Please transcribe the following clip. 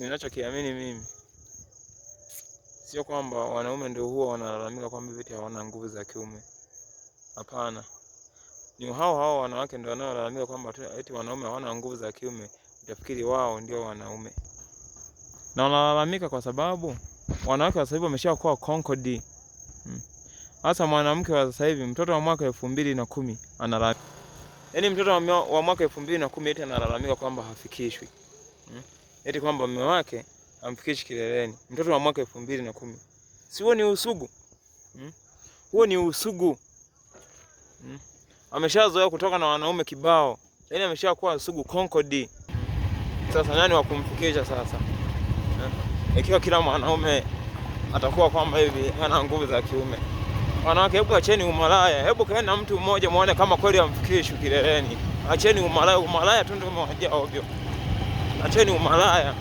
ninachokiamini mimi, sio kwamba wanaume ndio huwa wanalalamika kwamba eti hawana nguvu za kiume. Hapana. Ni hao wanawake ndio wanaolalamika kwamba eti wanaume hawana nguvu za kiume, utafikiri wao ndio wanaume. Na wanalalamika kwa sababu wanawake wa sasa hivi wameshakuwa conquered. Hasa mwanamke wa sasa hivi, mtoto wa mwaka 2010 analalamika. Yaani mtoto wa mwaka 2010 eti analalamika kwamba hafikishwi. Eti kwamba mume wake amfikishi kileleni. Mtoto wa mwaka 2010. Si huo ni usugu? Huo ni usugu. Ameshazoea kutoka na wanaume kibao. Yaani ameshakuwa usugu conquered. Sasa nani wa kumfikisha sasa? Ikiwa kila mwanaume atakuwa kwamba hivi hana nguvu za kiume. Wanawake, hebu acheni umalaya. Hebu kaeni na mtu mmoja muone kama kweli amfikishwi kileleni. Acheni umalaya, umalaya tu ndio umewajia ovyo. Acheni umalaya.